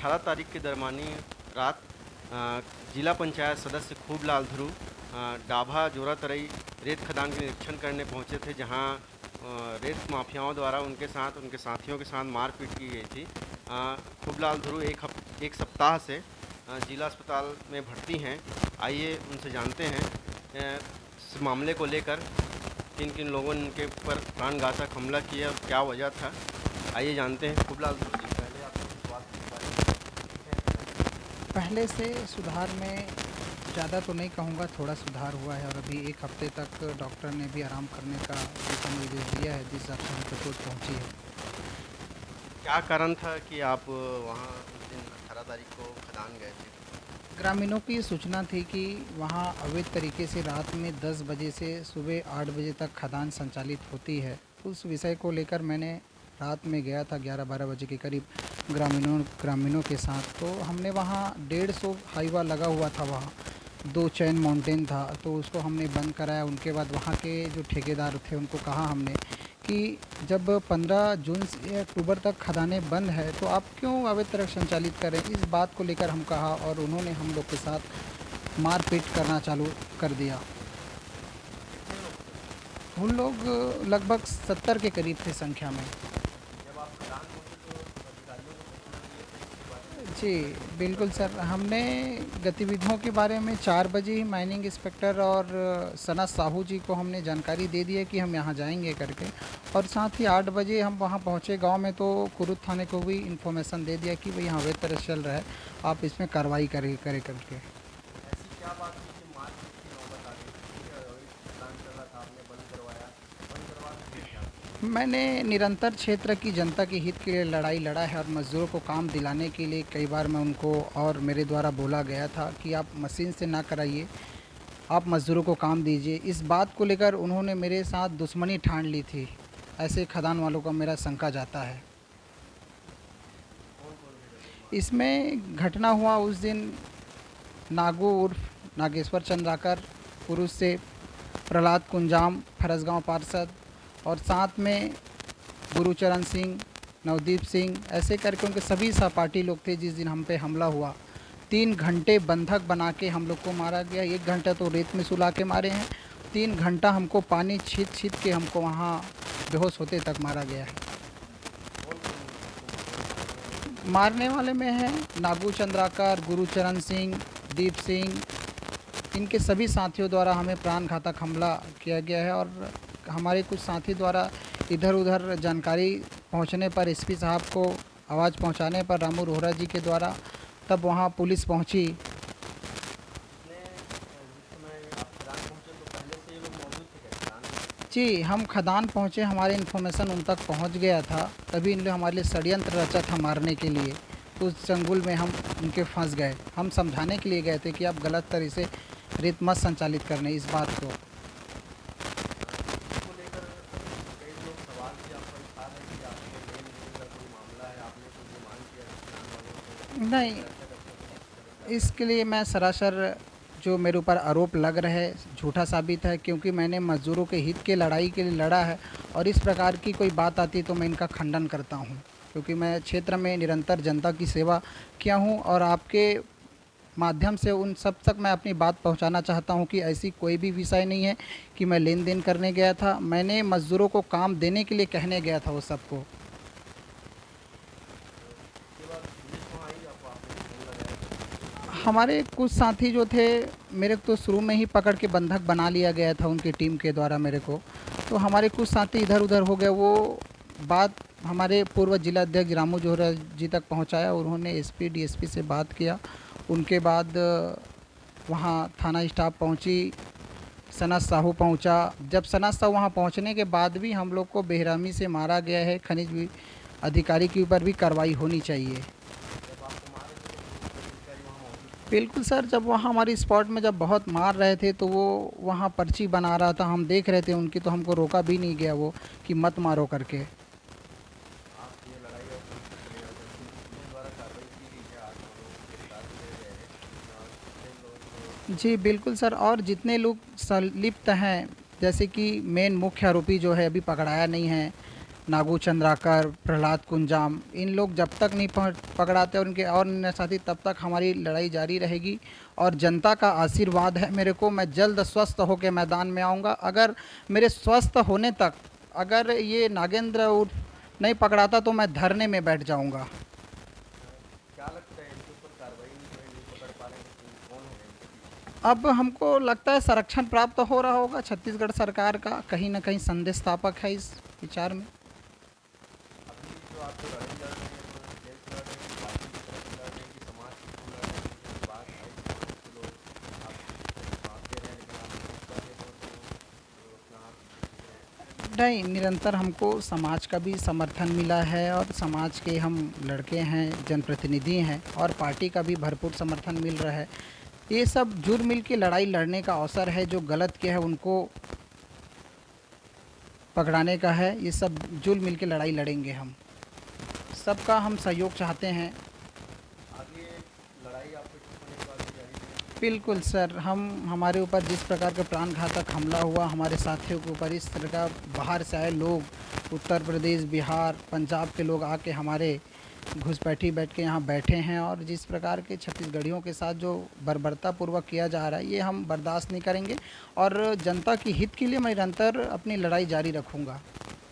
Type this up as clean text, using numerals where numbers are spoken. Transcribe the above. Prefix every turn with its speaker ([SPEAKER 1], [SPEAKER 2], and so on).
[SPEAKER 1] 18 तारीख के दरमियानी रात जिला पंचायत सदस्य खूबलाल ध्रुव डाभा जोरा तरई रेत खदान के निरीक्षण करने पहुंचे थे, जहां रेत माफियाओं द्वारा उनके साथियों के साथ मारपीट की गई थी। खूबलाल ध्रुव एक सप्ताह से जिला अस्पताल में भर्ती हैं। आइए उनसे जानते हैं इस मामले को लेकर किन किन लोगों ने उनके ऊपर प्राणघातक हमला किया और क्या वजह था। आइए जानते हैं। खूबलाल ध्रुव जी, पहले आप स्वास्थ्य के बारे में।
[SPEAKER 2] पहले से सुधार में ज़्यादा तो नहीं कहूँगा, थोड़ा सुधार हुआ है और अभी एक हफ्ते तक डॉक्टर ने भी आराम करने का दिशा निर्देश दिया है, जिस हिसाब से हमको रिपोर्ट पहुँची है।
[SPEAKER 1] क्या कारण था कि आप वहाँ उस दिन 18 तारीख को खदान गए थे?
[SPEAKER 2] ग्रामीणों की सूचना थी कि वहाँ अवैध तरीके से रात में 10 बजे से सुबह 8 बजे तक खदान संचालित होती है। उस विषय को लेकर मैंने रात में गया था 11-12 बजे के करीब ग्रामीणों के साथ। तो हमने वहाँ 150 हाईवा लगा हुआ था, वहाँ 2 चैन माउंटेन था, तो उसको हमने बंद कराया। उनके बाद वहाँ के जो ठेकेदार थे उनको कहा हमने कि जब 15 जून से अक्टूबर तक खदानें बंद है तो आप क्यों अवैध तरह संचालित करें। इस बात को लेकर हम कहा और उन्होंने हम लोग के साथ मारपीट करना चालू कर दिया। उन लोग लगभग 70 के करीब थे संख्या में।
[SPEAKER 1] जब आप खदान पहुँचे तो अधिकारियों को सूचना दी थी इसके बारे में?
[SPEAKER 2] जी बिल्कुल सर, हमने गतिविधियों के बारे में 4 बजे ही माइनिंग इंस्पेक्टर और सना साहू जी को हमने जानकारी दे दी है कि हम यहाँ जाएंगे करके, और साथ ही 8 बजे हम वहाँ पहुँचे गांव में तो कुरुद थाने को भी इन्फॉर्मेशन दे दिया कि भाई यहाँ अवैध तरह चल रहा है, आप इसमें कार्रवाई करे करके।
[SPEAKER 1] ऐसी क्या बात थी कि मारपीट की नौबत आ गई थी? खदान चल रहा था, आपने बंद करवाया, बंद करवा के फिर क्या?
[SPEAKER 2] मैंने निरंतर क्षेत्र की जनता के हित के लिए लड़ाई लड़ा है और मज़दूरों को काम दिलाने के लिए कई बार मैं उनको और मेरे द्वारा बोला गया था कि आप मशीन से ना कराइए, आप मज़दूरों को काम दीजिए। इस बात को लेकर उन्होंने मेरे साथ दुश्मनी ठान ली थी। ऐसे खदान वालों का मेरा शंका जाता है। इसमें घटना हुआ उस दिन नागू उर्फ नागेश्वर चंद्राकर, पुरुष से प्रहलाद कुंजाम, फरसगांव पार्षद, और साथ में गुरुचरण सिंह, नवदीप सिंह, ऐसे करके उनके सभी सहपाठी लोग थे। जिस दिन हम पे हमला हुआ 3 घंटे बंधक बना के हम लोग को मारा गया। 1 घंटा तो रेत में सुला के मारे हैं, 3 घंटा हमको पानी छींट के हमको वहाँ बेहोश होते तक मारा गया है। मारने वाले में हैं नागू चंद्राकर, गुरुचरण सिंह, दीप सिंह, इनके सभी साथियों द्वारा हमें प्राणघातक हमला किया गया है। और हमारे कुछ साथी द्वारा इधर उधर जानकारी पहुंचने पर, एसपी साहब को आवाज़ पहुंचाने पर रामू रोहरा जी के द्वारा तब वहां पुलिस पहुंची। जी, हम खदान पहुंचे, हमारे इन्फॉर्मेशन उन तक पहुंच गया था, तभी इन लोग हमारे लिए षड्यंत्र रचा था मारने के लिए। तो उस चंगुल में हम उनके फंस गए। हम समझाने के लिए गए थे कि आप गलत तरह से रेत मत संचालित करने इस बात को। नहीं, इसके लिए मैं सरासर जो मेरे ऊपर आरोप लग रहा है झूठा साबित है, क्योंकि मैंने मज़दूरों के हित के लड़ाई के लिए लड़ा है और इस प्रकार की कोई बात आती तो मैं इनका खंडन करता हूं, क्योंकि मैं क्षेत्र में निरंतर जनता की सेवा किया हूं और आपके माध्यम से उन सब तक मैं अपनी बात पहुंचाना चाहता हूं कि ऐसी कोई भी विषय नहीं है कि मैं लेन देन करने गया था। मैंने मज़दूरों को काम देने के लिए कहने गया था वो सबको। हमारे कुछ साथी जो थे, मेरे को तो शुरू में ही पकड़ के बंधक बना लिया गया था उनकी टीम के द्वारा मेरे को, तो हमारे कुछ साथी इधर उधर हो गए। वो बात हमारे पूर्व जिला अध्यक्ष रामू जोहरा जी तक पहुंचाया, उन्होंने एसपी डीएसपी से बात किया। उनके बाद वहां थाना स्टाफ पहुंची, सना साहू पहुंचा। जब सना साहू वहां पहुंचने के बाद भी हम लोग को बेरहमी से मारा गया है, खनिज अधिकारी के ऊपर भी कार्रवाई होनी चाहिए। बिल्कुल सर, जब वहाँ हमारी स्पॉट में जब बहुत मार रहे थे तो वो वहाँ पर्ची बना रहा था, हम देख रहे थे उनकी, तो हमको रोका भी नहीं गया वो कि मत मारो करके। जी बिल्कुल सर, और जितने लोग संलिप्त हैं, जैसे कि मेन मुख्य आरोपी जो है अभी पकड़ाया नहीं है, नागू चंद्राकर, प्रहलाद कुंजाम, इन लोग जब तक नहीं पकड़ाते और उनके और अन्य साथी, तब तक हमारी लड़ाई जारी रहेगी। और जनता का आशीर्वाद है मेरे को, मैं जल्द स्वस्थ होकर मैदान में आऊँगा। अगर मेरे स्वस्थ होने तक अगर ये नागेंद्र उर्फ नहीं पकड़ाता तो मैं धरने में बैठ जाऊँगा।
[SPEAKER 1] क्या लगता है इनके ऊपर कार्रवाई नहीं पकड़ पा रहे हैं, कौन है इनके पीछे?
[SPEAKER 2] अब हमको लगता है संरक्षण प्राप्त हो रहा होगा छत्तीसगढ़ सरकार का, कहीं ना कहीं संदेश स्थापक है इस विचार में।
[SPEAKER 1] अभी जो आप जो लड़ाई लड़ रहे हैं तो जेल से लड़ रहे हैं कि पार्टी की तरफ से लड़ रहे हैं कि समाज के थ्रू लड़ रहे हैं, जैसे बात आई समाज के लोग आपको साथ दे रहे हैं लेकिन आप विरोध कर रहे हो तो अपना आप
[SPEAKER 2] नहीं, निरंतर हमको समाज का भी समर्थन मिला है और समाज के हम लड़के हैं, जनप्रतिनिधि हैं और पार्टी का भी भरपूर समर्थन मिल रहा है। ये सब जुड़ मिल के लड़ाई लड़ने का अवसर है, जो गलत किया है उनको पकड़ाने का है। ये सब जुड़ मिल के लड़ाई लड़ेंगे हम, सबका हम सहयोग चाहते हैं।
[SPEAKER 1] आगे लड़ाई आपको ठीक होने के बाद भी जारी रहेगी?
[SPEAKER 2] बिल्कुल सर, हम हमारे ऊपर जिस प्रकार का प्राणघातक हमला हुआ, हमारे साथियों के ऊपर इस तरह का बाहर से आए लोग, उत्तर प्रदेश, बिहार, पंजाब के लोग आके हमारे घुसपैठी बैठ के यहाँ बैठे हैं और जिस प्रकार के छत्तीसगढ़ियों के साथ जो बर्बरतापूर्वक किया जा रहा है, ये हम बर्दाश्त नहीं करेंगे और जनता के हित के लिए मैं निरंतर अपनी लड़ाई जारी रखूँगा।